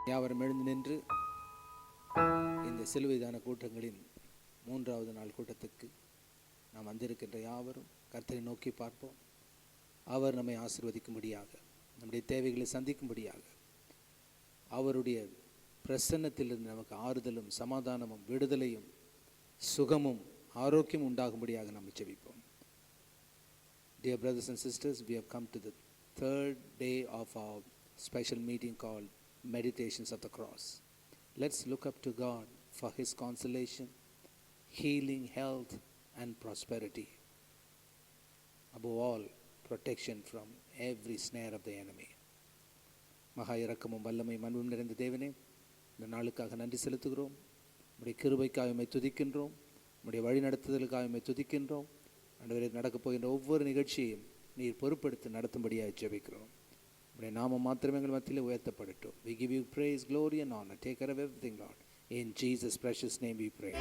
யாவரும் எழுந்து நின்று இந்த சிலுவைதான கூட்டங்களின் 3வது நாள் கூட்டத்துக்கு நாம் வந்திருக்கின்ற யாவரும் கர்த்தரை நோக்கி பார்ப்போம். அவர் நம்மை ஆசீர்வதிக்கும்படியாக, நம்முடைய தேவைகளை சந்திக்கும்படியாக, அவருடைய பிரசன்னத்திலிருந்து நமக்கு ஆறுதலும் சமாதானமும் விடுதலையும் சுகமும் ஆரோக்கியம் உண்டாகும்படியாக நாம் ஜெபிப்போம். Dear brothers and sisters, we have come to the third day of our special meeting called Meditations of the Cross. Let's look up to God for His consolation, healing, health and prosperity. Above all, protection from every snare of the enemy. மகா இரக்கமும் வல்லமையும் அன்பும் நிறைந்த தேவனே, இந்த நாளுக்காக நன்றி செலுத்துகிறோம். உம்முடைய கிருபைக்காக உம்மை துதிக்கின்றோம். உம்முடைய வழி நடத்துதலுக்காக உம்மை துதிக்கின்றோம். ஆண்டவரே, நடக்கப் போகின்ற ஒவ்வொரு நிகழ்ச்சியையும் நீர் பொறுப்படுத்தி நடத்தும்படியாக ஜெபிக்கிறோம். உம்முடைய நாமம் மாத்திரமே எங்கள் மத்தியிலே உயர்த்தப்படட்டும். We give you praise, glory and honor. Take care of everything, Lord. In Jesus' precious name we pray.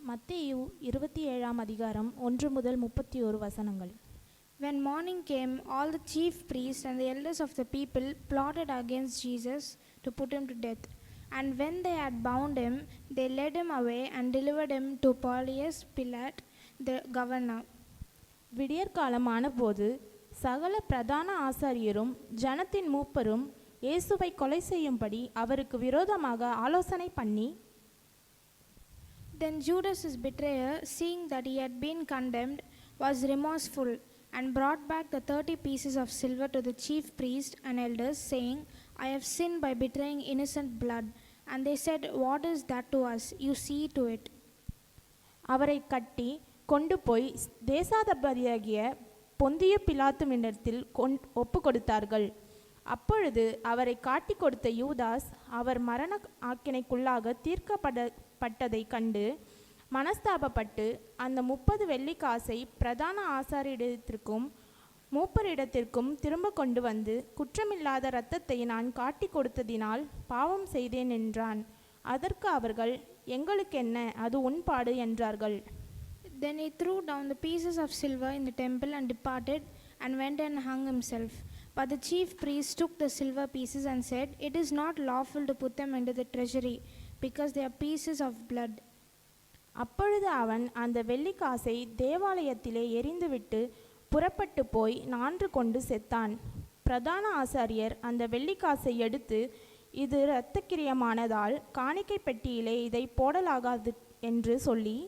மத்தேயு 27ஆம் அதிகாரம் 1 முதல் 31 வசனங்கள். When morning came, all the chief priests and the elders of the people plotted against Jesus to put him to death. And when they had bound him, they led him away and delivered him to Pontius Pilate, the governor. விடியற்காலமான போது சகல பிரதான ஆசாரியரும் ஜனத்தின் மூப்பரும் இயேசுவை கொலை செய்யும்படி அவருக்கு விரோதமாக ஆலோசனை பண்ணி, Then Judas his betrayer, seeing that he had been condemned, was remorseful and brought back the 30 pieces of silver to the chief priests and elders, saying, I have sinned by betraying innocent blood. And they said, What is that to us? You see to it. அவரை கட்டி கொண்டு போய் தேசாதிபதியாகிய பொந்திய பிலாத்துவினிடத்தில் ஒப்பு கொடுத்தார்கள். அப்பொழுது அவரை காட்டி கொடுத்த யூதாஸ் அவர் மரண ஆக்கினைக்குள்ளாக தீர்க்கப்பட்டதை கண்டு மனஸ்தாபப்பட்டு அந்த 30 வெள்ளிக்காசை பிரதான ஆசாரியரிடத்திற்கும் மூப்பரிடத்திற்கும் திரும்ப கொண்டு வந்து, குற்றமில்லாத இரத்தத்தை நான் காட்டி கொடுத்ததினால் பாவம் செய்தேன் என்றான். அதற்கு அவர்கள், எங்களுக்கென்ன, அது உன்பாடு என்றார்கள். Then he threw down the pieces of silver in the temple and departed and went and hung himself. But the chief priests took the silver pieces and said, It is not lawful to put them into the treasury, because they are pieces of blood. அப்பொழுது அவன் அந்த வெள்ளிக்காசை தேவாலயத்திலே எறிந்துவிட்டு புறப்பட்டு போய் நான்று கொண்டு செத்தான். பிரதான ஆசாரியர் அந்த வெள்ளிக்காசை எடுத்து, இது இரத்தக்கிரியமானதால் காணிக்கை பெட்டியிலே இதை போடலாகாது என்று சொல்லி,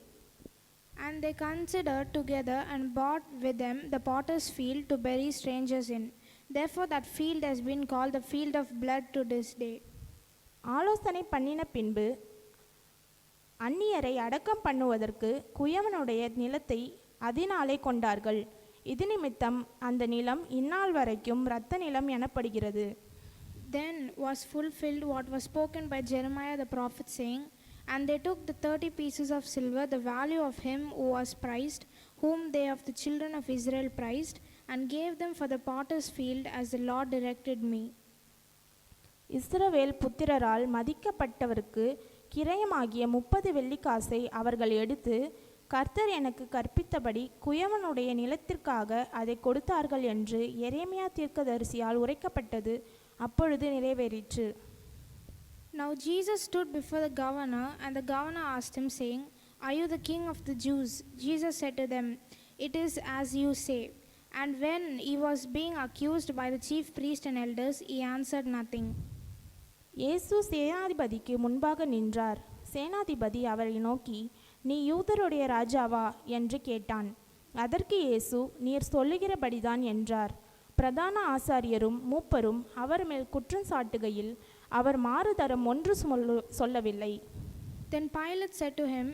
And they considered together and bought with them the potter's field to bury strangers in. Therefore that field has been called the field of blood to this day. ஆலோசனை பண்ணின பின்பு அந்நியரை அடக்கம் பண்ணுவதற்கு குயவனுடைய நிலத்தை அதனாலே கொண்டார்கள். இது நிமித்தம் அந்த நிலம் இந்நாள் வரைக்கும் இரத்த நிலம் எனப்படுகிறது. Then was fulfilled what was spoken by Jeremiah the prophet, saying, And they took the 30 pieces of silver, the value of him who was priced, whom they of the children of Israel priced, and gave them for the potter's field, as the Lord directed me. இஸ்ரவேல் புத்திரரால் மதிக்கப்பட்டவருக்கு கிரயமாகிய 30 வெள்ளிக்காசை அவர்கள் எடுத்து கர்த்தர் எனக்கு கற்பித்தபடி குயவனுடைய நிலத்திற்காக அதை கொடுத்தார்கள் என்று எரேமியா தீர்க்கதரிசியால் உரைக்கப்பட்டது அப்பொழுது நிறைவேறிற்று. Now Jesus stood before the governor, and the governor asked him, saying, Are you the king of the Jews? Jesus said to them, It is as you say. And when he was being accused by the chief priests and elders, he answered nothing. இயேசு சேனாதிபதிக்கு முன்பாக நின்றார். சேனாதிபதி அவரை நோக்கி, நீ யூதருடைய ராஜாவா என்று கேட்டான். அதற்கு இயேசு, நீர் சொல்லுகிறபடிதான் என்றார். பிரதான ஆசாரியரும் மூப்பரும் அவர் மேல் குற்றம் சாட்டுகையில் அவர் மாறுதரம் ஒன்று சொல்லவில்லை. Then Pilate said to him,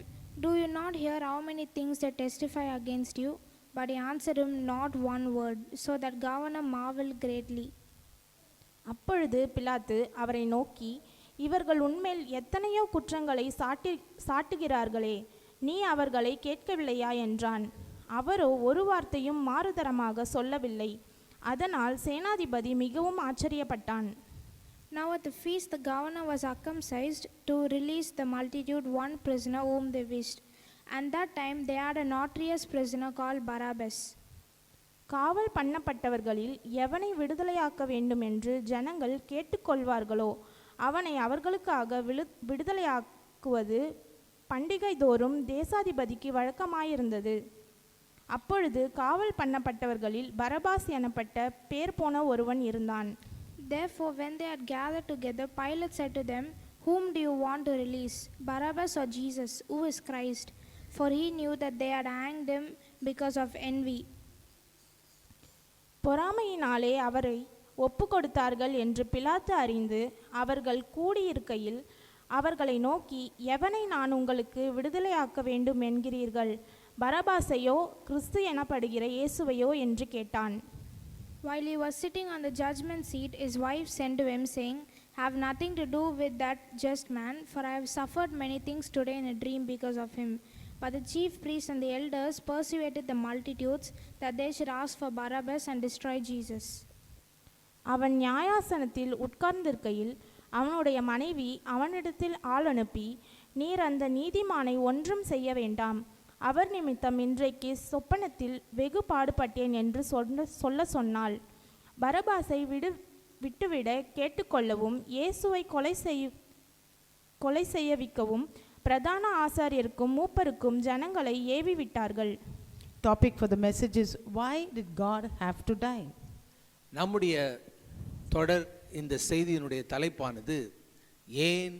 Do you not hear how many things they testify against you? But he answered him not one word, so that governor marveled greatly. அப்பொழுது பிலாத்து அவரை நோக்கி, இவர்கள் உன்மேல் எத்தனையோ குற்றங்களை சாட்டுகிறார்களே, நீ அவர்களை கேட்கவில்லையா என்றான். அவரோ ஒரு வார்த்தையும் மாறுதரமாக சொல்லவில்லை. அதனால் சேனாதிபதி மிகவும் ஆச்சரியப்பட்டான். Now at the feast the governor was circumcised to release the multitude one prisoner whom they wished. And that time they had a notorious prisoner called Barabbas. காவல் பண்ணப்பட்டவர்களில் எவனை விடுதலையாக்க வேண்டும் என்று ஜனங்கள் கேட்டுக்கொள்வார்களோ அவனை அவர்களுக்காக விடுதலையாக்குவது பண்டிகை தோறும் தேசாதிபதிக்கு வழக்கமாயிருந்தது. அப்பொழுது காவல் பண்ணப்பட்டவர்களில் பரபாஸ் எனப்பட்ட பேர் போன ஒருவன் இருந்தான். Therefore when they had gathered together, Pilate said to them, Whom do you want to release, Barabbas or Jesus, who is Christ? For he knew that they had hanged him because of envy. பொறாமையினாலே அவரை ஒப்பு கொடுத்தார்கள் என்று பிலாத்து அறிந்து அவர்கள் கூடியிருக்கையில் அவர்களை நோக்கி, எவனை நான் உங்களுக்கு விடுதலையாக்க வேண்டும் என்கிறீர்கள், பரபாசையோ கிறிஸ்து எனப்படுகிற இயேசுவையோ என்று கேட்டான். While he was sitting on the judgment seat, his wife sent to him, saying, Have nothing to do with that just man, for I have suffered many things today in a dream because of him. But the chief priests and the elders persuaded the multitudes that they should ask for Barabbas and destroy Jesus. அவன் நியாயாசனத்தில் உட்கார்ந்திருக்கையில் அவனுடைய மனைவி அவனிடத்தில் ஆள் அனுப்பி, நீர் அந்த நீதிமானை ஒன்றும் செய்ய வேண்டாம், அவர் நிமித்தம் இன்றைக்கு சொப்பனத்தில் வெகு பாடுபட்டேன் என்று சொல்ல சொன்னாள். பரபாசை விட்டுவிட கேட்டுக்கொள்ளவும் இயேசுவை கொலை செய்யவிக்கவும் பிரதான ஆசாரியருக்கும் மூப்பருக்கும் ஜனங்களை ஏவி விட்டார்கள். Topic for the message is, why did God have to die? நம்முடைய தொடர் இந்த செய்தியினுடைய தலைப்பானது, ஏன்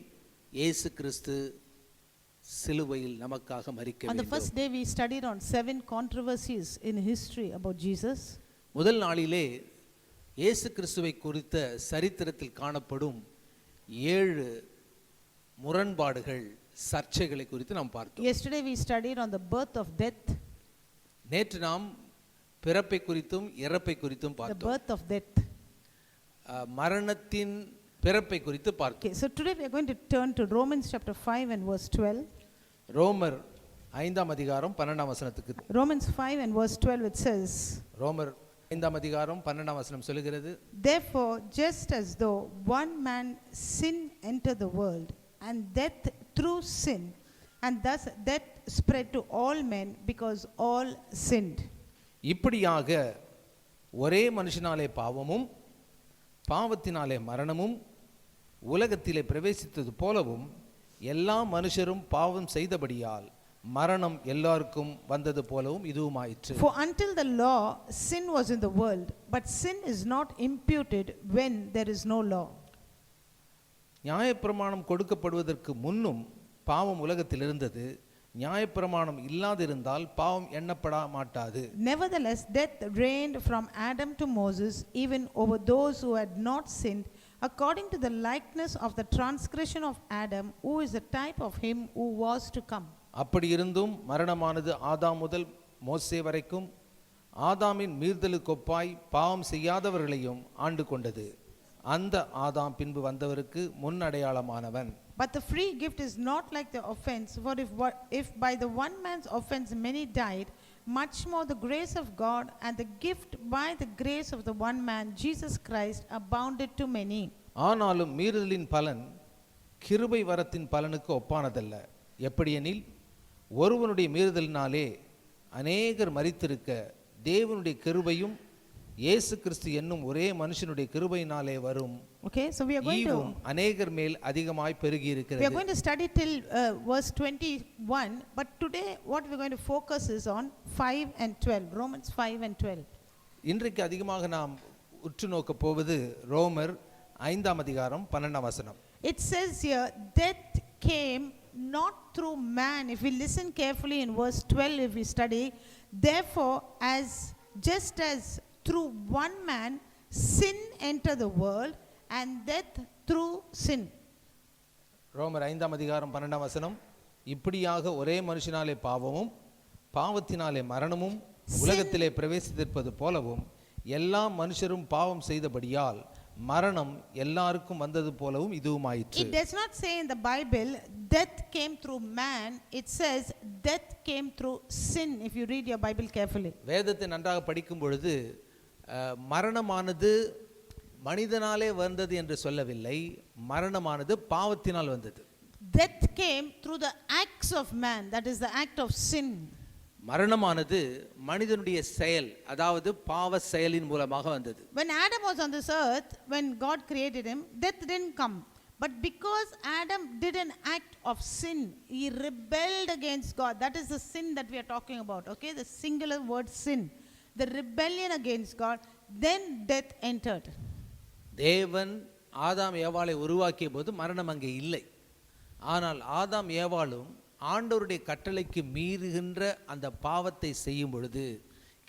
இயேசு கிறிஸ்து சிலுவையில் நமக்காக மரிக்க வேண்டும். On the first day we studied on 7 controversies in history about Jesus. முதல் நாளிலே இயேசு கிறிஸ்துவை குறித்த சரித்திரத்தில் காணப்படும் 7 முரண்பாடுகள், சர்ச்சைகளை குறித்து நாம் பார்த்தோம். Yesterday we studied on the birth of death. நேற்று நாம் பிறப்பை குறித்தும் இறப்பை குறித்தும் The பார்த்தோம். birth of death. மரணத்தின் பிறப்பை குறித்து பார்த்தோம். Okay, so today we are going to turn to Romans chapter 5 and verse 12. ரோமர் 5ஆம் அதிகாரம் 12ஆம் வசனத்துக்கு. Romans 5 and verse 12 it says, ரோமர் 5ஆம் அதிகாரம் 12ஆம் வசனம் சொல்லுகிறது, Therefore just as though one man sin entered the world, and death through sin, and thus death spread to all men because all sinned. இப்படியாக ஒரே மனுஷனாலே பாவமும் பாவத்தினாலே மரணமும் உலகத்திலே பிரவேசித்தது போலவும் எல்லா மனுஷரும் பாவம் செய்தபடியால் மரணம் எல்லாருக்கும் வந்தது போலவும் இதுவுமாயிற்று. For until the law sin was in the world, but sin is not imputed when there is no law. நியாயப்பிரமாணம் கொடுக்கப்படுவதற்கு முன்னும் பாவம் உலகத்தில் இருந்தது, நியாயப்பிரமாணம் இல்லாதிருந்தால் பாவம் எண்ணப்பட மாட்டாது. Nevertheless death reigned from Adam to Moses, even over those who had not sinned, according to the likeness of the transgression of Adam, who is a type of him who was to come. அப்படி இருந்தும் மரணமானது ஆதாம் முதல் மோசே வரைக்கும் ஆதாமின் மீறுதலுக்கொப்பாய் பாவம் செய்யாதவர்களையும் ஆண்டு கொண்டது. அந்த ஆதாம் பின்பு வந்தவருக்கு முன் அடையாளமானவன். But the free gift is not like the offense, for if by the one man's offense many died, much more the grace of God and the gift by the grace of the one man Jesus Christ abounded to many. ஆனாலும் மீறுதலின் பலன் கிருபை வரத்தின் பலனுக்கு ஒப்பானதல்ல. எப்படியெனில் ஒருவனுடைய மீறுதலினாலே அநேகர் மரித்திருக்க தேவனுடைய கிருபையும் இயேசு கிறிஸ்து என்னும் ஒரே மனுஷனுடைய கிருபையினாலே வரும் Okay, so we are going ஈவும் to அநேகர் மேல் அதிகமாய் பெருகி we are இருக்கிறது. going to study till verse 21, but today what we are going to focus is on 5 and 12, Romans 5 and 12. இன்றைக்கு அதிகமாக நாம் உற்று நோக்க போவது ரோமர் 5ஆம் அதிகாரம் 12ஆம் வசனம். It says here, death came not through man. If we listen carefully in verse 12, if we study, therefore, just as through one man sin entered the world, and death through sin. ரோமர் 5ஆம் அதிகாரம் 12ஆம் வசனம், இப்படியாக ஒரே மனுஷனாலே பாவமும் பாவத்தினாலே மரணமும் உலகத்திலே பிரவேசித்திருப்பது போலவும் எல்லா மனுஷரும் பாவம் செய்தபடியால் மரணம் எல்லாருக்கும் வந்தது போலவும் இதுவும் ஆயிற்று. It does not say in the Bible death came through man, it says death came through sin, if you read your Bible carefully. வேதத்தை நன்றாக படிக்கும் பொழுது மரணமானது மனிதனாலே வந்தது என்று சொல்லவில்லை, மரணமானது பாவத்தினால் வந்தது. Death came through the acts of man, that is the act of sin. மரணமானது மனிதனுடைய செயல், அதாவது பாவ செயலின் மூலமாக வந்தது. When Adam was on this earth, when God created him, death didn't come. But because Adam did an act of sin, he rebelled against God. That is the sin that we are talking about, okay? The singular word sin. The rebellion against God, then death entered. தேவன் ஆதாம் ஏவாளை உருவாக்கிய போது மரணம் அங்கே இல்லை. ஆனால் ஆதாம் ஏவாளும் ஆண்டவருடைய கட்டளைக்கு மீறுகின்ற அந்த பாவத்தை செய்யும் பொழுது,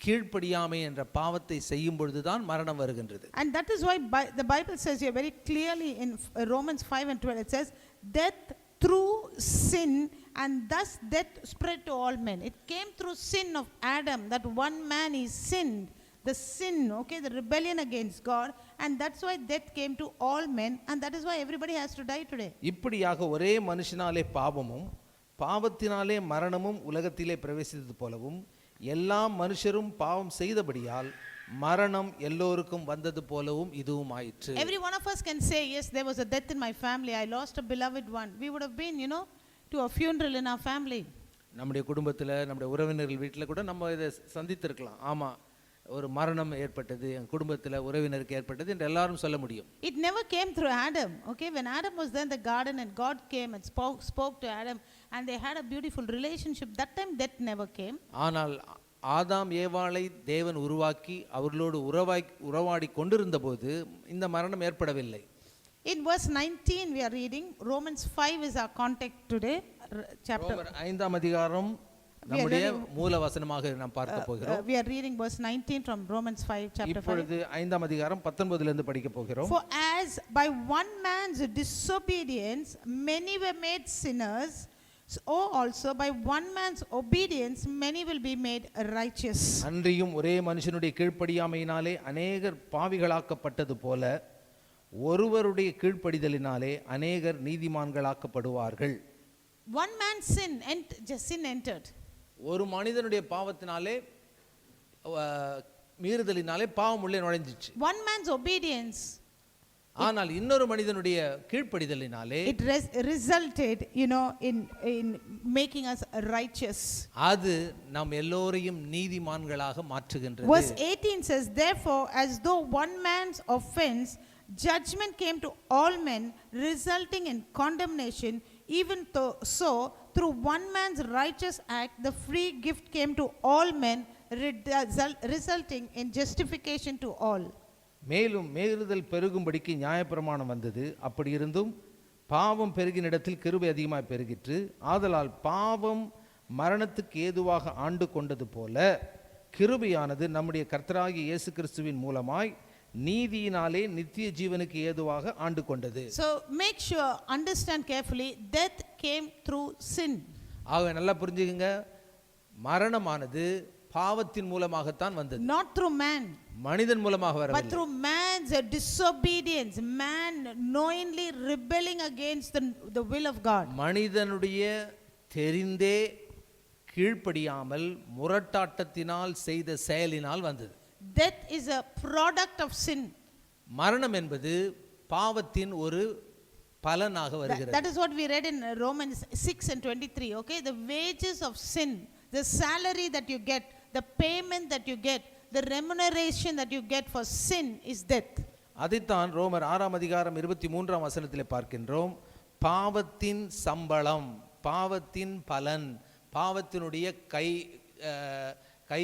கீழ்ப்படியாமை என்ற பாவத்தை செய்யும் பொழுதுதான் மரணம் வருகின்றது. And that is why the Bible says here very clearly in Romans 5 and 12, it says death through sin, and thus death spread to all men. It came through sin of Adam, that one man he sinned, the sin, okay, the rebellion against God, and that's why death came to all men, and that is why everybody has to die today. இப்படியாக ஒரே மனுஷனாலே பாவமும் பாவத்தினாலே மரணமும் உலகத்திலே பிரவேசித்தது போலவும் எல்லா மனுஷரும் பாவம் செய்தபடியால் மரணம் எல்லோருக்கும் வந்தது போலவும் இதுவும் ஆயிற்று. Every one of us can say, yes, there was a death in my family, I lost a beloved one. We would have been, to a funeral in our family. நம்முடைய குடும்பத்தில், நம்முடைய உறவினர்கள் வீட்டில் கூட நம்ம இதை சந்தித்திருக்கலாம். ஆமாம், ஒரு மரணம் ஏற்பட்டது, என் குடும்பத்தில் உறவினருக்கு ஏற்பட்டது என்று எல்லாரும் சொல்ல முடியும். It never came through Adam, okay? When Adam was there in the garden and God came and spoke to Adam and they had a beautiful relationship, that time death never came. ஆனால் ஆதாம் ஏவாளை தேவன் உருவாக்கி அவர்களோடு உறவாடி கொண்டிருந்த போது இந்த மரணம் ஏற்படவில்லை. In verse 19 we are reading, Romans 5 is our context today, chapter. ரோமர் 5ஆம் அதிகாரம் நம்முடைய மூல வசனமாக நாம் பார்க்க போகிறோம். We are reading verse 19 from Romans 5 chapter 5. இப்பொழுது 5ஆம் அதிகாரம் 19 இலிருந்து படிக்க போகிறோம். For as by one man's disobedience many were made sinners, so also by one man's obedience many will be made righteous. அன்றியும் ஒரே மனுஷனுடைய கீழ்ப்படியாமையினாலே அநேகர் பாவிகளாக்கப்பட்டது போல ஒருவருடைய கீழ்ப்படிதலினாலே அநேகர் நீதிமான்களாக்கப்படுவார்கள். One man's sin entered. ஒரு மனிதனுடைய பாவத்தினாலே மீறுதலினாலே பாவம் உள்ளே நுழைஞ்சிச்சு. One man's obedience, ஆனால் இன்னொரு மனிதனுடைய கீழ்ப்படிதலினாலே it resulted, in making us righteous. அது நம் எல்லோரையும் நீதிமான்களாக மாற்றுகின்றது. Verse 18 says, therefore, as though one man's offense, judgment came to all men, resulting in condemnation, even so, through one man's righteous act, the free gift came to all men, resulting in justification to all. மேலும் மீறுதல் பெருகும்படிக்கு நியாயப்பிரமாணம் வந்தது. அப்படி இருந்தும் பாவம் பெருகின இடத்தில் கிருபை அதிகமாக பெருகிற்று. ஆதலால் பாவம் மரணத்துக்கு ஏதுவாக ஆண்டு கொண்டது போல கிருபையானது நம்முடைய கர்த்தராகிய இயேசு கிறிஸ்துவின் மூலமாய் நீதியினாலே நித்திய ஜீவனுக்கு ஏதுவாக ஆண்டு கொண்டது. So make sure, understand carefully, death came through sin. ஆக நல்லா புரிஞ்சுக்குங்க, மரணமானது பாவத்தின் மூலமாகத்தான் வந்தது. Not through man, மனிதன் மூலமாக வரவில்லை. but through man's disobedience, man knowingly rebelling against the will of God. மனிதனுடைய தெரிந்தே கீழ்ப்படியாமல் முரட்டாட்டத்தினால் செய்த செயலினால் வந்தது. Death is a product of sin. மரணம் என்பது பாவத்தின் ஒரு பலனாக வருகிறது. That is what we read in Romans 6 and 23. Okay, the wages of sin, the salary that you get, the payment that you get, the remuneration that you get for sin is death. அதைத்தான் ரோமர் 6 அதிகாரம் 23 வசனத்திலே பார்க்கின்றோம். பாவத்தின் சம்பளம், பாவத்தின் பலன், பாவத்தினுடைய கை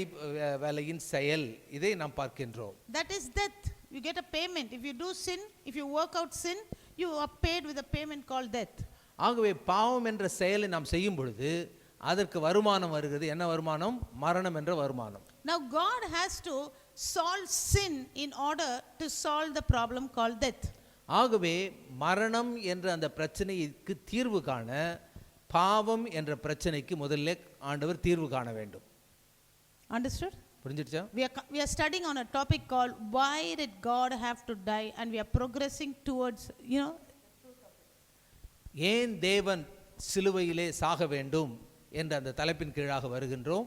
வேலையின் செயல், இதை நாம் பார்க்கின்றோம். That is death. You get a payment. If you do sin, if you work out sin, you are paid with a payment called death. ஆகவே பாவம் என்ற செயலை நாம் செய்யும் பொழுது அதற்கு வருமானம் வருகிறது. என்ன வருமானம்? மரணம் என்ற வருமானம். Now God has to solve sin in order to solve the problem called death. ஆகவே மரணம் என்ற அந்த பிரச்சனைக்கு தீர்வு காண பாவம் என்ற பிரச்சனைக்கு முதல்ல ஆண்டவர் தீர்வு காண வேண்டும். Understood? புரிஞ்சிடுச்சா? We are studying on a topic called why did God have to die, and we are progressing towards, ஏன் தேவன் சிலுவையிலே சாக வேண்டும் என்ற அந்த தலைப்பின் கீழாக வருகின்றோம்.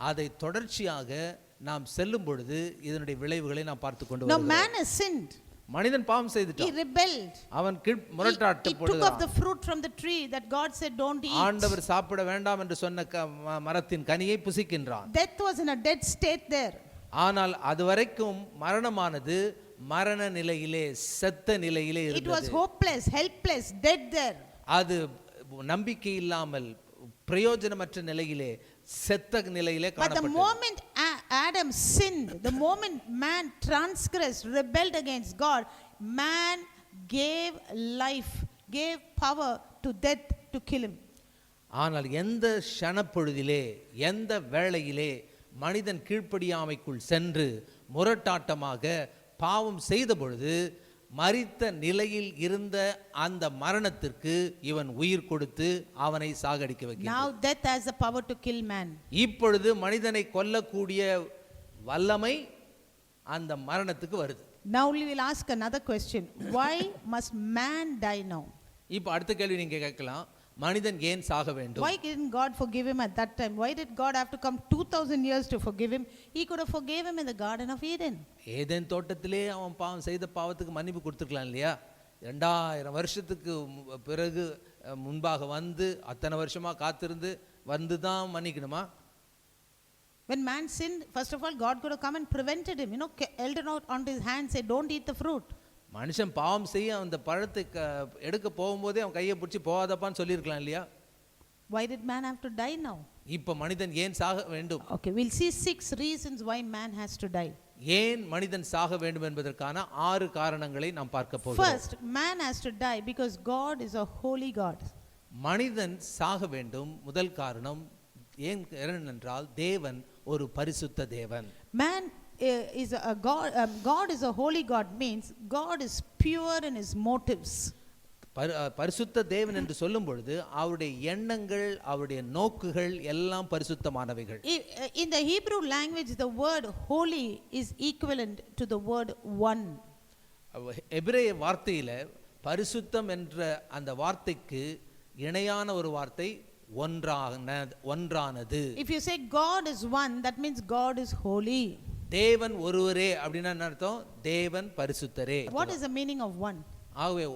அதை தொடர்ச்சியாக நாம் செல்லும் பொழுது இதனுடைய விளைவுகளை நாம் பார்த்து கொண்டு Now வருகிறோம். man has sinned. மனிதன் பாவம் He செய்துட்டான். rebelled. அவன் He முரட்டாட்டு took of the fruit from the tree that God said don't eat. ஆண்டவர் சாப்பிட வேண்டாம் என்று சொன்ன மரத்தின் கனியை புசிக்கின்றான். Death was in a dead state there. ஆனால் அதுவரைக்கும் மரணமானது மரண நிலையிலே, செத்த நிலையிலே It was இருந்தது. hopeless, helpless, dead there. அது நம்பிக்கை இல்லாமல் பிரயோஜனமற்ற நிலையிலே, செத்த நிலையிலே But the காணப்பட்டது. moment Adam sinned, the moment man transgressed, rebelled against God, man gave life, gave power to death to kill him. ஆனால் எந்த க்ஷணப்பொழுதிலே, எந்த வேளையிலே மனிதன் கீழ்ப்படியாமைக்குள் சென்று முரட்டாட்டமாக பாவம் செய்த பொழுது மரித்த நிலையில் இருந்த அந்த மரணத்திற்கு இவன் உயிர் கொடுத்து அவனை சாகடிக்க வைக்கிறான். Now death has the power to kill man. இப்பொழுது மனிதனை கொல்லக்கூடிய வல்லமை அந்த மரணத்துக்கு வருது. Now we will ask another question. Why must man die now? இப்போ அடுத்த கேள்வி நீங்க கேட்கலாம், மனிதன் ஏன் சாக வேண்டும்? Why didn't God forgive him at that time? Why did God have to come 2000 years to forgive him? He could have forgave him in the Garden of Eden. Eden தோட்டத்திலே அவன் பாவம் செய்த பாவத்துக்கு மன்னிப்பு கொடுத்துருக்கலாம் இல்லையா? 2000 வருஷத்துக்கு பிறகு முன்பாக வந்து அத்தனை வருஷமா காத்திருந்து வந்து தான் மன்னிக்கணுமா? When man sinned, first of all, God could have come and prevented him. Held it out onto his hand, said, don't eat the fruit. மனுஷன் பாவம் செய்ய அந்த பழத்தை எடுக்க போகும்போதே அவன் கையை பிடிச்சி போகாதப்பான்னு சொல்லியிருக்கலாம் இல்லையா? Why did man have to die now? இப்போ மனிதன் ஏன் சாக வேண்டும்? Okay, we'll see 6 reasons why man has to die. ஏன் மனிதன் சாக வேண்டும் என்பதற்கான 6 காரணங்களை நாம் பார்க்க போகிறோம். First, man has to die because God is a holy God. மனிதன் சாக வேண்டும் முதல் காரணம் ஏனென்றால் தேவன் ஒரு பரிசுத்த தேவன். Man is a God. God is a holy God means God is pure in his motives. பரிசுத்த தேவன் என்று சொல்லும் பொழுது அவருடைய எண்ணங்கள், அவருடைய நோக்குகள் எல்லாம் பரிசுத்தமானவைகள். In the Hebrew language, the word holy is equivalent to the word one. எபிரேய வார்த்தையில பரிசுத்தம் என்ற அந்த வார்த்தைக்கு இணையான ஒரு வார்த்தை ஒன்றானது. If you say God is one, that means God is holy. தேவன் ஒருவரே அப்படின்னா என்ன அர்த்தம்? தேவன் பரிசுத்தரே. What is the meaning of one? ஆகவே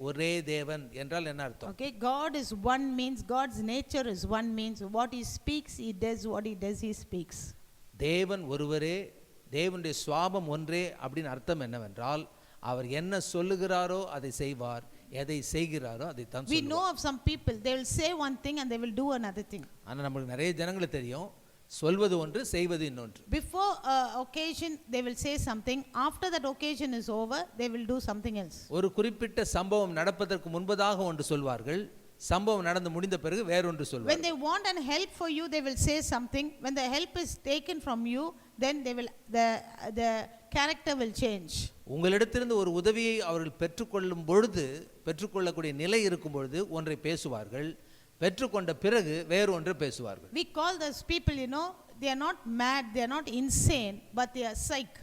ஒரே தேவன் என்றால் என்ன அர்த்தம்? Okay, God is one means God's nature is one means what he speaks he does, what he does he speaks. தேவன் ஒருவரே, தேவனுடைய சுபாவம் ஒன்றே அப்படின்னு அர்த்தம் என்னவென்றால் அவர் என்ன சொல்லுகிறாரோ அதை செய்வார், எதை செய்கிறாரோ அதை தான் We சொல்லுவார். know of some people, they will say one thing and they will do another thing. ஆனா நமக்கு நிறைய ஜனங்களுக்கு தெரியும், சொல்வது ஒன்று செய்வது இன்னொன்று. Before occasion they will say something, after that occasion is over they will do something else. ஒரு குறிப்பிட்ட சம்பவம் நடப்பதற்கு முன்பதாக ஒன்று சொல்வார்கள், சம்பவம் நடந்து முடிந்த பிறகு வேறொன்று When சொல்வார்கள். they want an help for you they will say something, when the help is taken from you then they will the character will change. உங்களிடத்திலிருந்து ஒரு உதவியை அவர்கள் பெற்றுக்கொள்ளக்கூடிய நிலை இருக்கும் பொழுது ஒன்றை பேசுவார்கள், பெற்றுக்கொண்ட பிறகு வேறு ஒன்று பேசுவார்கள். We call those people, they are not mad, they are not insane, but they are psych.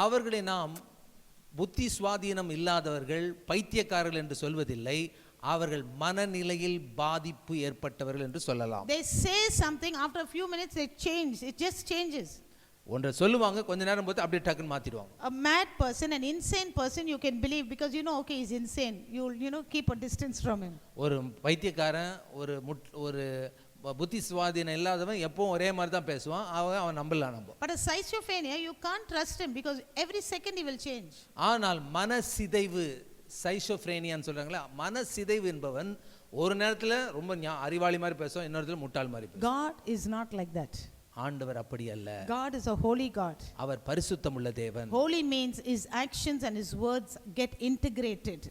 அவர்களை நாம் புத்தி சுவாதீனம் இல்லாதவர்கள், பைத்தியக்காரர்கள் என்று சொல்வதில்லை, அவர்கள் மனநிலையில் பாதிப்பு ஏற்பட்டவர்கள் என்று சொல்லலாம். They say something, after a few minutes they change, it just changes. ஒன்றை சொல்லுவாங்க, கொஞ்ச நேரம் போது அப்படியே டக்குன்னு மாத்திடுவாங்க. A mad person, an insane person, you can believe because you know, okay, he's insane. You'll keep a distance from him. ஒரு பைத்தியக்காரன், ஒரு புத்தி சுவாதீனம் இல்லாதவன் எப்பவும் ஒரே மாதிரி தான் பேசுவான். அவன் நம்பலாம் நம்ம. But a schizophrenia, you can't trust him because every second he will change. ஆனால் மனசிதைவு, சைசோஃப்ரேனியான்னு சொல்றாங்களே, மனசிதைவு என்பவன் ஒரு நேரத்துல ரொம்ப அறிவாளி மாதிரி பேசுவான், இன்னொரு நேரத்துல முட்டாள் மாதிரி பேசுவான். God is not like that. ஆண்டவர் அப்படி அல்ல. God is a holy God. அவர் பரிசுத்தமுள்ள தேவன். Holy means his actions and his words get integrated.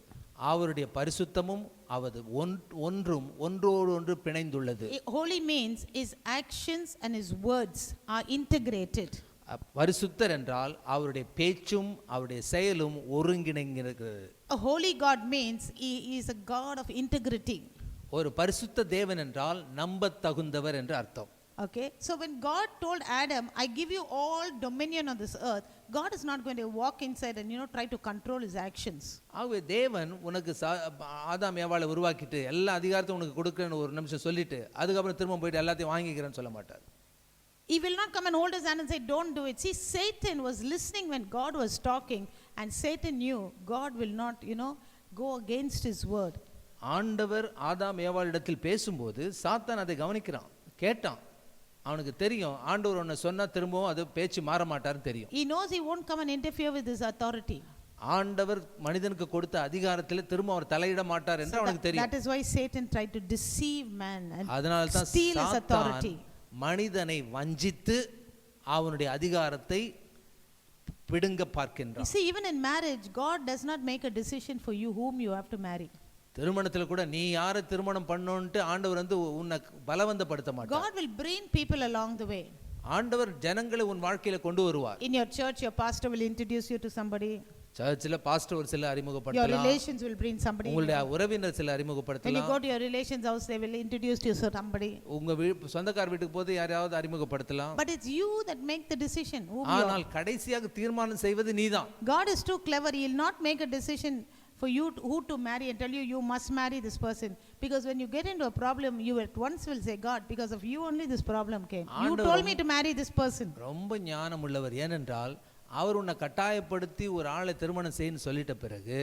அவருடைய பரிசுத்தமும் அவரது ஒன்றும் ஒன்றோடு ஒன்று பிணைந்துள்ளது. Holy means his actions and his words are integrated. பரிசுத்தர் என்றால் அவருடைய பேச்சும் அவருடைய செயலும் ஒருங்கிணைந்திருக்கிறது. A holy God means he is a God of integrity. ஒரு பரிசுத்த தேவன் என்றால் நம்பத்தகுந்தவர் என்று அர்த்தம். Okay, so when God told Adam, I give you all dominion on this earth, God is not going to walk inside and try to control his actions. ஆகவே தேவன் உனக்கு ஆதாம் ஏவாளை உருவாக்கிட்டு எல்லா அதிகாரத்தையும் உனக்கு கொடுக்குறேன்னு ஒரு நிமிஷம் சொல்லிட்டு அதுக்கப்புறம் திரும்ப போயிட்டு எல்லாத்தையும் வாங்கிக்கிறேன்னு சொல்ல மாட்டார். He will not come and hold his hand and say, don't do it. See, Satan was listening when God was talking, and Satan knew God will not, go against his word. ஆண்டவர் ஆதாம் ஏவாளிடத்தில் பேசும்போது சாத்தான் அதை கவனிக்கிறான், கேட்டான். அவனுக்கு தெரியும் ஆண்டவர் ஒன்று சொன்னா திரும்பவும் அது பேச்சு மாற மாட்டாருன்னு தெரியும். He knows he won't come and interfere with his authority. ஆண்டவர் மனிதனுக்கு கொடுத்த அதிகாரத்தில் திரும்ப அவர் தலையிட மாட்டார் என்று அவனுக்கு தெரியும். That is why Satan tried to deceive man and அதனால தான் steal his authority. மனிதனை வஞ்சித்து அவனுடைய அதிகாரத்தை பிடுங்க பார்க்கின்றான். You see, even in marriage, God does not make a decision for you whom you have to marry. திருமணத்துல கூட நீ யாரை திருமணம் பண்ணணும்னு ஆண்டவர் உன்னை பலவந்தப்படுத்த மாட்டார். God will bring people along the way. ஆண்டவர் ஜனங்களை உன் வாழ்க்கையில கொண்டு வருவார். In your church, your pastor will introduce you to somebody. சர்ச்சில் பாஸ்டர் ஒரு சில அறிமுகப்படுத்தலாம். Your relations will bring somebody. உங்களுடைய உறவினர் சில அறிமுகப்படுத்தலாம். When you go to your relations house, they will introduce you to somebody. உங்க சொந்தக்கார வீட்டுக்கு போது யாரையாவது அறிமுகப்படுத்தலாம். But it's you that make the decision. ஆனால் கடைசியாக தீர்மானம் செய்வது நீதான். God is too clever. He will not make a decision for you who to marry and tell you must marry this person, because when you get into a problem you at once will say, God, because of you only this problem came. You told me to marry this person. ரொம்ப ஞானம் உள்ளவர். ஏனென்றால் அவர் உன்னை கட்டாயப்படுத்தி ஒரு ஆளை திருமணம் செய்யன்னு சொல்லிட்ட பிறகு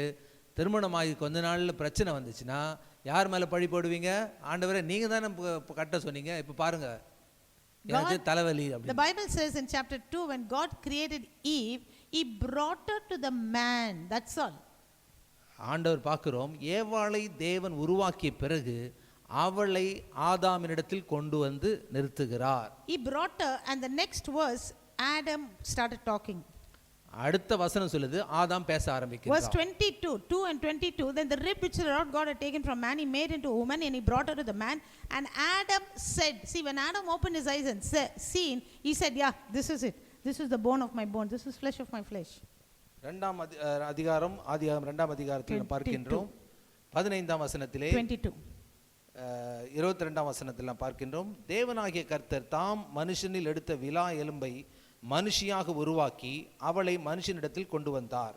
திருமணமாகி கொஞ்ச நாள்ல பிரச்சனை வந்துச்சுன்னா யார் மேல பழி போடுவீங்க? ஆண்டவரே நீங்க தானே கட்ட சொன்னீங்க, இப்ப பாருங்க எனக்கு தலைவலி அப்படி. The Bible says in chapter 2, when God created Eve, he brought her to the man. That's all. ஆண்டவர் பார்க்கிறோம், ஏவாளை தேவன் உருவாக்கிய பிறகு அவளை ஆதாமினிடத்தில் கொண்டு வந்து நிறுத்துகிறார். He brought her, and the next verse Adam started talking. அடுத்த வசனம் சொல்லுது ஆதாம் பேச ஆரம்பிக்கிறார். Verse 22, 2 and 22, then the rib which the Lord God had taken from man, he made into a woman, and he brought her to the man. And Adam said, see, when Adam opened his eyes and seen, he said, yeah, this is it. This is the bone of my bone. This is flesh of my flesh. இரண்டாம் அதிகாரம் ஆதியாகமம் இரண்டாம் அதிகாரத்தில் பார்க்கின்றோம் 15ஆம் வசனத்திலே 22ஆம் வசனத்தில் பார்க்கின்றோம், தேவனாகிய கர்த்தர் தாம் மனுஷனில் எடுத்த விலா எலும்பை மனுஷியாக உருவாக்கி அவளை மனுஷனிடத்தில் கொண்டு வந்தார்.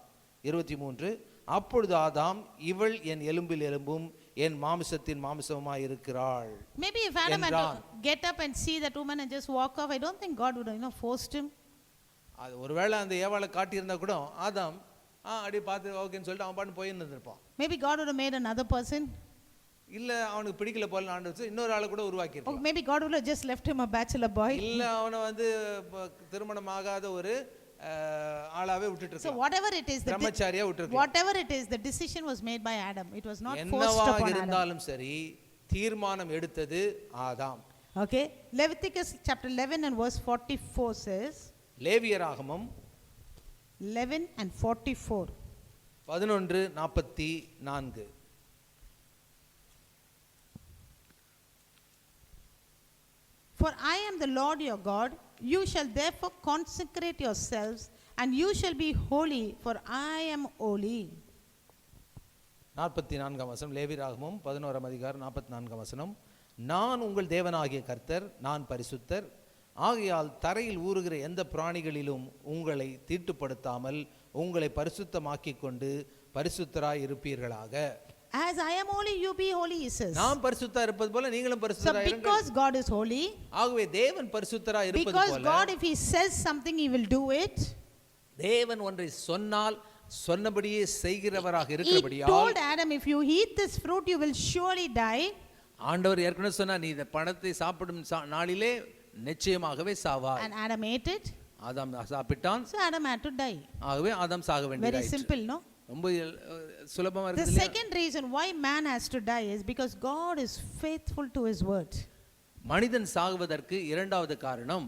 23, அப்பொழுது ஆதாம், இவள் என் எலும்பில் எலும்பும் என் மாமிசத்தின் மாமிசமாய் இருக்கிறாள். Maybe if Adam had to get up and see that woman and just walk off, I don't think God would have forced him. அது ஒருவேளை அந்த ஏவாளை காட்டியிருந்தா கூட ஆதாம் அப்படி பார்த்து ஓகேன்னு சொல்லிட்டு அவன் பாட்டு போயின்னு இருப்பான். Maybe God would have made another person. இல்ல அவனுக்கு பிடிக்கல போல ஆண்டவர் இன்னொரு ஆளை கூட உருவாக்கி இருப்பான். Maybe God would have just left him a bachelor boy. இல்ல அவனை திருமணம் ஆகாத ஒரு ஆளாவே விட்டுட்டு இருக்கான். So whatever it is, பிரம்மச்சாரியா விட்டுருக்கான். whatever it is, the decision was made by Adam. It was not forced upon Adam. இருந்தாலும் சரி தீர்மானம் எடுத்தது ஆதாம். Okay, Leviticus chapter 11 and verse 44 says, லேவியராகமம் 11 and 44, 11:44, for I am the Lord your God, you shall therefore consecrate yourselves, and you shall be holy, for I am holy. 44ஆம் வசனம், லேவியராகமம் 11ஆம் அதிகாரம் 44ஆம் வசனம், நான் உங்கள் தேவனாகிய கர்த்தர், நான் பரிசுத்தர், ஆகையால் தரையில் ஊறுகிற எந்த பிராணிகளிலும் உங்களை தீட்டுப்படுத்தாமல் உங்களை பரிசுத்தமாக்கிக் கொண்டு பரிசுத்தராய் இருப்பீர்களாக. As I am holy, you be holy, he says. நாம் பரிசுத்தா இருப்பது போல நீங்களும் So பரிசுத்தரா இருங்கள். because God is holy, ஆகவே தேவன் பரிசுத்தரா இருப்பது because போல God, if he says something, he will do it. தேவன் ஒன்றை சொன்னால் சொன்னபடியே செய்கிறவராக He இருக்கிறபடியால் told Adam, if you eat this fruit, you will surely die. ஆண்டவர் ஏற்கனவே சொன்னார், நீ இந்த பழத்தை சாப்பிடும் நாளிலே நிச்சயமாகவே சாவாய். And Adam ate it. ஆதாம் சாப்பிட்டான். So Adam had to die. ஆகவே ஆதாம் சாக Very வேண்டியதாயிற்று. simple, no? ரொம்ப சுலபமா The இருக்குது இல்லையா? second reason why man has to die is because God is faithful to his word. மனிதன் சாகுவதற்கு இரண்டாவது காரணம்,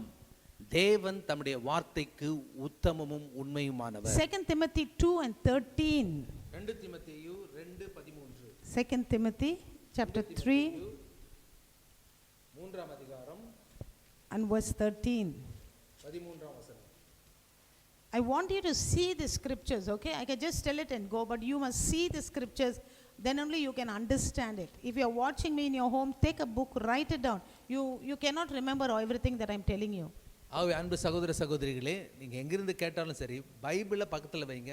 தேவன் தம்முடைய வார்த்தைக்கு உத்தமமும் உண்மையுமானவர். 2 Timothy 2 and 13. 2 தீமோத்தேயு 2:13. 2 Timothy chapter 3 மூன்றாம் அதிகாரம் and verse 13. 13ஆம் வசனம். I want you to see the scriptures, okay? I can just tell it and go, but you must see the scriptures, then only you can understand it. If you are watching me in your home, take a book, write it down. You cannot remember everything that I am telling you. ஆகவே அன்பு சகோதர சகோதரிகளே, நீங்கள் எங்கிருந்து கேட்டாலும் சரி, பைபிளை பக்கத்தில் வைங்க,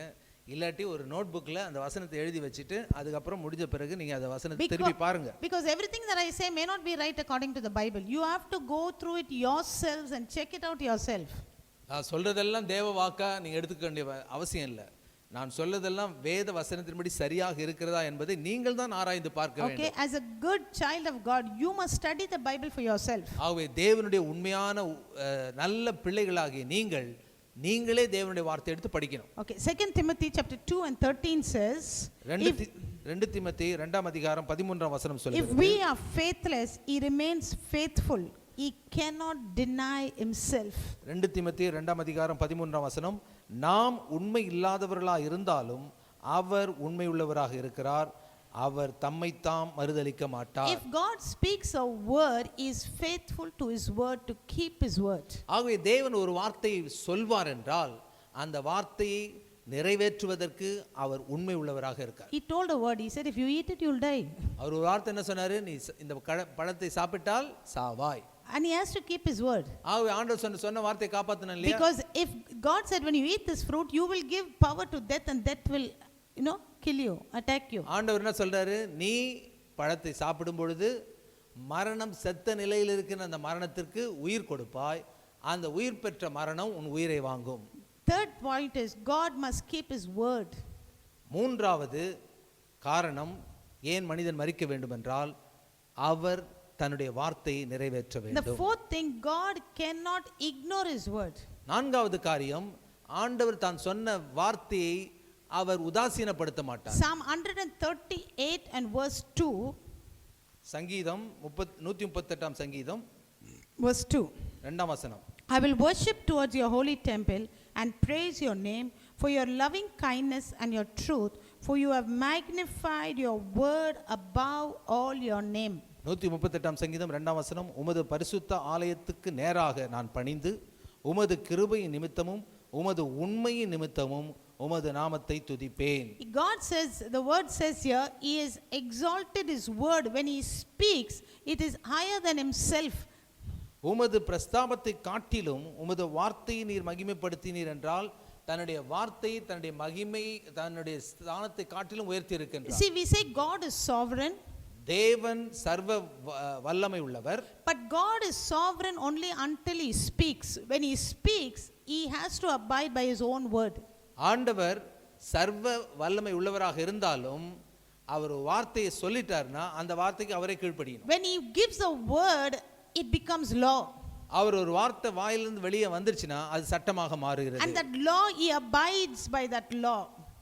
இல்லாட்டி ஒரு நோட் புக்கில் அந்த வசனத்தை எழுதி வச்சுட்டு அதுக்கப்புறம் முடிஞ்ச பிறகு நீங்கள் அந்த வசனத்தை திருப்பி பாருங்க. Because everything that I say may not be right according to the Bible. You have to go through it yourselves and check it out yourself. நான் சொல்றதெல்லாம் தேவ வாக்கா நீங்கள் எடுத்துக்க வேண்டிய அவசியம் இல்லை. நான் சொல்லதெல்லாம் வேத வசனத்தின்படி சரியாக இருக்கிறதா என்பதை நீங்கள் தான் ஆராய்ந்து பார்க்க வேண்டும். Okay, as a good child of God, you must study the Bible for yourself. ஆகவே தேவனுடைய உண்மையான நல்ல பிள்ளைகளாகிய நீங்களே தேவனுடைய வார்த்தை எடுத்து படிக்கணும். Okay, 2 Timothy chapter 2 and 13 says, 2 தீமோத்தேயு 2ஆம் அதிகாரம் 13ஆம் வசனம் சொல்லுது, if we are faithless, he remains faithful. He cannot deny himself. 2 தீமோத்தேயு 2ஆம் அதிகாரம் 13ஆம் வசனம், நாம் உண்மை இல்லாதவர்களாக இருந்தாலும் அவர் உண்மை உள்ளவராக இருக்கிறார், அவர் தம்மைத்தாம் மறுதலிக்க மாட்டார். If God speaks a word, he is faithful to his word to keep his word. ஆகவே தேவன் ஒரு வார்த்தையை சொல்வார் என்றால் அந்த வார்த்தையை நிறைவேற்றுவதற்கு அவர் உண்மை உள்ளவராக இருக்கார். He told a word, he said, if you eat it, you'll die. அவர் ஒரு வார்த்தை என்ன சொன்னாரு, நீ இந்த பழத்தை சாப்பிட்டால் சாவாய். And he has to keep his word. ஆகவே ஆண்டவர் சொன்ன வார்த்தையை காப்பாத்தணும் இல்லையா? Because if God said, when you eat this fruit, you will give power to death, and death will, kill you, attack you. ஆண்டவர் என்ன சொல்றாரு, நீ பழத்தை சாப்பிடும் பொழுது மரணம் செத்த நிலையில் இருக்கிற அந்த மரணத்திற்கு உயிர் கொடுப்பாய், அந்த உயிர் பெற்ற மரணம் உன் உயிரை வாங்கும். Third point is God must keep his word. மூன்றாவது காரணம் ஏன் மனிதன் மரிக்க வேண்டும் என்றால் அவர் தன்னுடைய வார்த்தையை நிறைவேற்ற The வேண்டும். fourth thing, God cannot ignore his word. நான்காவது காரியம், ஆண்டவர் தான் சொன்ன வார்த்தையை அவர் உதாசீனப்படுத்த மாட்டார். Psalm 138 and verse 2. சங்கீதம் 138ஆம் சங்கீதம் Verse 2. 2ஆம் வசனம், I will worship towards your holy temple and praise your name for your loving kindness and your truth, for you have magnified your word above all your name. 138ஆம் சங்கீதம் 2ஆம் வசனம், உமது பரிசுத்த ஆலயத்துக்கு நேராக நான் பணிந்து உமது கிருபையின் நிமித்தமும் உமது உண்மையின் நிமித்தமும் உமது நாமத்தை துதிப்பேன். God says, the word says here, he has exalted his word. When he speaks, it is higher than himself. உமது பிரஸ்தாபத்தை காட்டிலும் உமது வார்த்தையை நீர் மகிமைப்படுத்தினீர் என்றால் தன்னுடைய வார்த்தையை தன்னுடைய மகிமை தன்னுடைய ஸ்தானத்தை காட்டிலும் உயர்த்தி இருக்கின்றார். See, we say God is sovereign. தேவன் சர்வ வல்லமை உள்ளவர். But God is sovereign only until he speaks. When he speaks, he has to abide by his own word. ஆண்டவர் சர்வ வல்லமை உள்ளவராக இருந்தாலும் அவர் வார்த்தையை சொல்லிட்டார்னா அந்த வார்த்தைக்கு அவரே கீழ்ப்படியணும். When he gives a word, it becomes law. அவர் ஒரு வார்த்தை வாயிலிருந்து வெளியே வந்துருச்சுன்னா அது சட்டமாக மாறுகிறது. And that law, he abides by that law.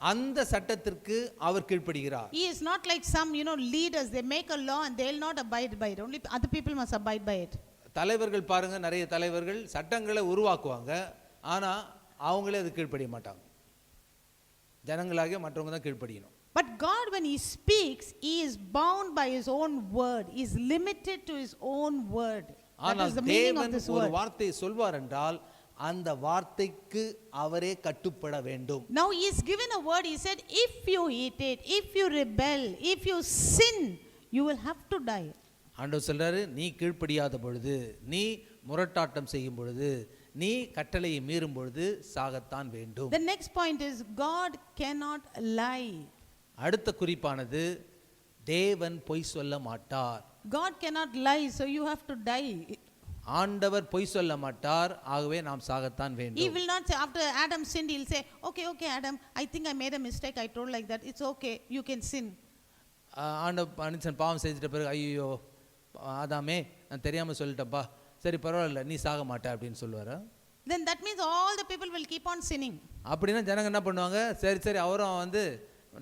அந்த சட்டத்திற்கு அவர் கீழ்ப்படுகிறார். He is not like some, leaders. They make a law and they will not abide by it. Only other people must abide by it. தலைவர்கள் பாருங்க, நிறைய தலைவர்கள் சட்டங்களை உருவாக்குவாங்க, ஆனா அவங்களே அது கீழ்ப்படிய மாட்டாங்க. ஜனங்களாகிய மற்றவங்க தான் கீழ்ப்படியணும். But God, when he speaks, he is bound by his own word. He is limited to his own word. That is the meaning of this ஒரு word. வார்த்தையை சொல்வார் என்றால் அந்த வார்த்தைக்கு அவரே கட்டுப்பட வேண்டும். Now he is given a word. He said, if you eat it, if you rebel, if you sin, you will have to die. ஆண்டவர் சொல்றாரு, நீ கீழ்ப்படியாத பொழுது, நீ முரட்டாட்டம் செய்யும் பொழுது, நீ கட்டளையை மீறும் பொழுது சாகத்தான் வேண்டும். The next point is God cannot lie. அடுத்த குறிப்பானது, தேவன் பொய் சொல்ல மாட்டார். God cannot lie, so you have to die. ஆண்டவர் பொய் சொல்ல மாட்டார், ஆகவே நாம் சாகத்தான் He வேண்டும். will not say, after Adam sinned, he'll say, okay, Adam, I think I made a mistake, I told like that, it's okay, you can sin. மனுஷன் பாவம் செஞ்சிட்ட பிறகு ஐயோ ஆதாமே நான் தெரியாம சொல்லிட்டப்பா, சரி பரவாயில்ல நீ சாக மாட்ட அப்படின்னு சொல்லுவாரா? Then that means all the people will keep on sinning. அப்படின்னா ஜனங்க என்ன பண்ணுவாங்க, சரி அவரும் வந்து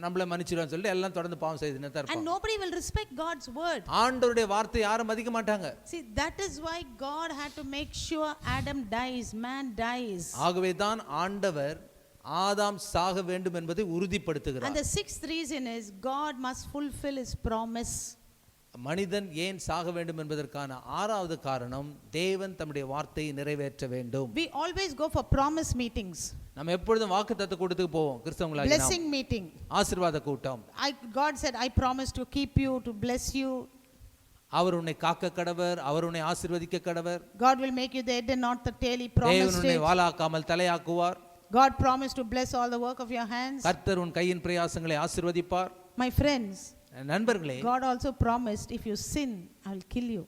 நம்மள மன்னிச்சிடுவான்னு சொல்லிட்டு எல்லாம் தொடர்ந்து பாவம் செய்துன்னு தான் And இருப்பாங்க. nobody will respect God's word. ஆண்டவருடைய வார்த்தை யாரும் மதிக்க மாட்டாங்க. See, that is why God had to make sure Adam dies, man dies. ஆகவே தான் ஆண்டவர் ஆதாம் சாக வேண்டும் என்பதை And உறுதிப்படுத்துகிறார். the sixth reason is God must fulfill his promise. மனிதன் ஏன் சாக வேண்டும் என்பதற்கான ஆறாவது காரணம், தேவன் தம்முடைய வார்த்தையை நிறைவேற்ற வேண்டும். We always go for promise meetings, நம்ம எப்பொழுதும் வாக்குத்தத்த கூட்டத்துக்கு போவோம். கிறிஸ்தவங்களாகிய நாம் blessing meeting. ஆசீர்வாத கூட்டம். God said, I promise to keep you, to bless you. அவர் உன்னை காக்க கடவர், அவர் உன்னை ஆசீர்வதிக்க கடவர். God will make you the head and not the tail. He தேவன் promised உன்னை it. வாளாக்காமல் தலையாக்குவார். God promised to bless all the work of your hands. கர்த்தர் உன் கையின் பிரயாசங்களை ஆசீர்வதிப்பார். My friends, நண்பர்களே, God also promised, if you sin, I will kill you.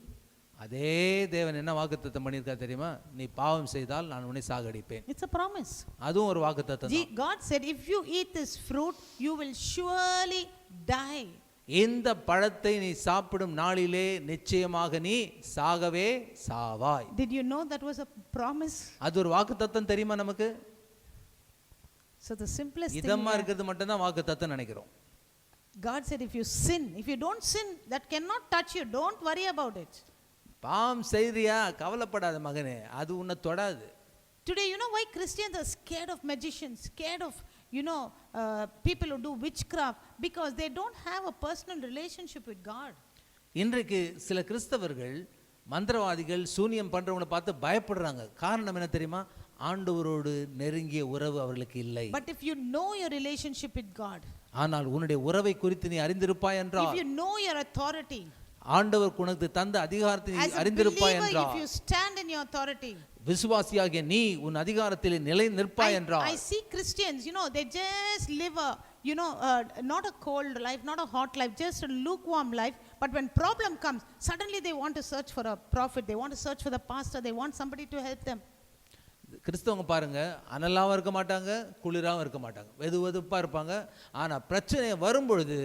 அதே தேவன் என்ன வாக்குத்தத்தம் பண்ணியிருக்கார் தெரியுமா? நீ பாவம் செய்தால் நான் உன்னை சாகடிப்பேன். It's a promise. அதுவும் ஒரு வாக்குத்தத்தம் தான். God said, if you eat this fruit, you will surely die. இந்த பழத்தை நீ சாப்பிடும் நாளிலே நிச்சயமாக நீ சாகவே சாவாய். Did you know that was a promise? அது ஒரு வாக்குத்தத்தம் தெரியுமா நமக்கு? So the simplest thing, இதமா இருக்கிறது மட்டும் தான் வாக்குத்தத்தம் நினைக்கிறோம். God said, if you sin, if you don't sin, that cannot touch you. Don't worry about it. பாவம் செய்றியா, கவலைப்படாத மகனே, அது உன்னை தொடாது. Today, you know why Christians are scared of magicians, scared of, people who do witchcraft? Because they don't have a personal relationship with God. இன்றைக்கு சில கிறிஸ்தவர்கள் மந்திரவாதிகள் சூனியம் பண்றவங்களை பார்த்து பயப்படுறாங்க. காரணம் என்ன தெரியுமா? ஆண்டவரோடு நெருங்கிய உறவு அவர்களுக்கு இல்லை. But if you know your relationship with God, ஆனால் உன்னுடைய உறவை குறித்து நீ அறிந்திருப்பாய் என்றால், if you know your authority, ஆண்டவர் உனக்கு தந்த அதிகாரத்தை நீ as a அறிந்திருப்பாய் believer, என்றால், if you stand in your authority, விசுவாசியாகிய நீ உன் அதிகாரத்தில் நிலை நிற்பாய் என்றால், I see Christians, they just live a, not a cold life, not a hot life, just a lukewarm life. But when problem comes, suddenly they want to search for a prophet, they want to search for the pastor, they want somebody to help them. கிறிஸ்தவங்க பாருங்க, அனலாவும் இருக்க மாட்டாங்க, குளிராவும் இருக்க மாட்டாங்க, வெதுவெதுப்பா இருப்பாங்க. ஆனா பிரச்சனை வரும்பொழுது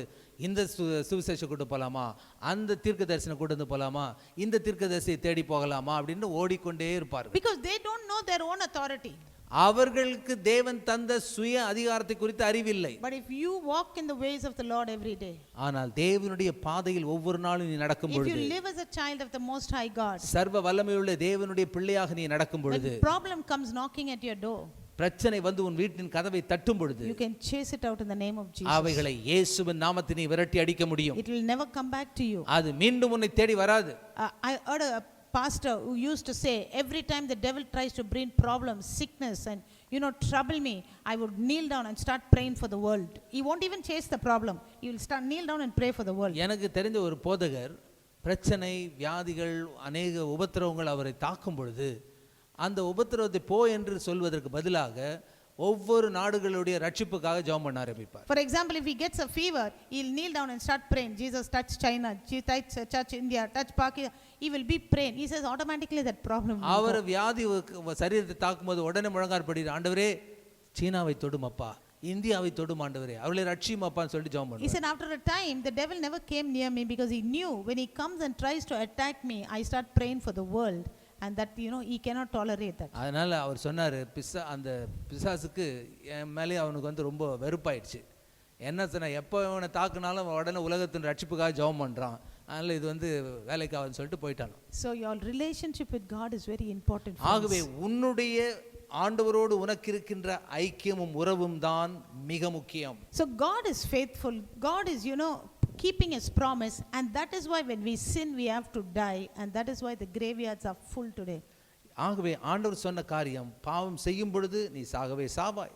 இந்த சுவிசேஷ கூட்டு போலாமா, அந்த தீர்க்க தரிசன கூட்டு போலாமா, இந்த தீர்க்க தரிசியை தேடி போகலாமா அப்படின்னு ஓடிக்கொண்டே இருப்பார்கள். Because they don't know their own authority. அவர்களுக்கு தேவன் தந்த சுய அதிகாரத்தை குறித்து அறிவில்லை. But if you walk in the ways of the Lord every day, ஆனால் தேவனுடைய பாதையில் ஒவ்வொரு நாளும் நீ நடக்கும் if பொழுது, you live as a child of the Most High God, சர்வ வல்லமையுள்ள தேவனுடைய பிள்ளையாக நீ நடக்கும் பொழுது, when problem comes knocking at your door, பிரச்சனை வந்து உன் வீட்டின் கதவை தட்டும் பொழுது, you can chase it out in the name of Jesus. அவைகளை இயேசுவின் நாமத்தில் நீ விரட்டி அடிக்க முடியும். It will never come back to you. அது மீண்டும் உன்னை தேடி வராது. I heard a pastor who used to say, every time the devil tries to bring problems, sickness, and trouble me, I would kneel down and start praying for the world. He won't even chase the problem. He will start kneel down and pray for the world. எனக்கு தெரிந்த ஒரு போதகர், பிரச்சனை வியாதிகள் அநேக உபத்திரவங்கள் அவரை தாக்கும் பொழுது, அந்த உபத்திரவத்தை போ என்று சொல்வதற்கு பதிலாக ஒவ்வொரு நாடுகளுடைய ரட்சிப்புக்காக ஜெபம் பண்ண ஆரம்பிப்பார். For example, if he gets a fever, he'll kneel down and start praying. Jesus touch China, touch India, touch Pakistan. He will be praying. He says automatically that problem will our go. வியாதி சரீரத்தை தாக்கும்போது உடனே முழங்கார் படிக்கிறார், ஆண்டவரே சீனாவை தொடுமப்பா, இந்தியாவை தொடும் ஆண்டவரே, அவளை ரட்சியுமப்பான்னு சொல்லிட்டு ஜெபம் He பண்ணுவார். said after a time the devil never came near me because he knew when he comes and tries to attack me, I start praying for the world. And that he cannot tolerate that. அதனால அவர் சொன்னார், அந்த பிசாசுக்கு என் மேலே அவனுக்கு வந்து ரொம்ப வெறுப்பாயிடுச்சு. என்ன சொன்ன, எப்போ அவனை தாக்குனாலும் உடனே உலகத்தின் ரட்சிப்புக்காக ஜெபம் பண்ணுறான், அதனால் இது வந்து வேலைக்காகன்னு சொல்லிட்டு போயிட்டான். So your relationship with God is very important. ஆகவே உன்னுடைய ஆண்டவரோடு உனக்கு இருக்கின்ற ஐக்கியமும் உறவும் தான் மிக முக்கியம். So God is faithful. God is keeping his promise, and that is why when we sin we have to die, and that is why the graveyards are full today. ஆகவே ஆண்டவர் சொன்ன காரியம், பாவம் செய்யும் பொழுது நீ சாகவே சாவாய்.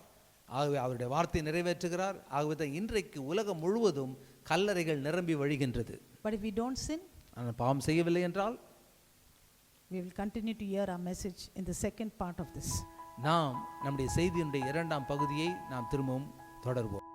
ஆகவே அவருடைய வார்த்தை நிறைவேற்றுகிறார். ஆகவே தான் இன்றைக்கு உலகம் முழுவதும் கல்லறைகள் நிரம்பி வழிகின்றது. But if we don't sin, ஆனால் பாவம் செய்யவில்லை என்றால், we will continue to hear our message in the second part of this. நாம் நம்முடைய செய்தியினுடைய இரண்டாம் பகுதியை நாம் திரும்பவும் தொடர்வோம்.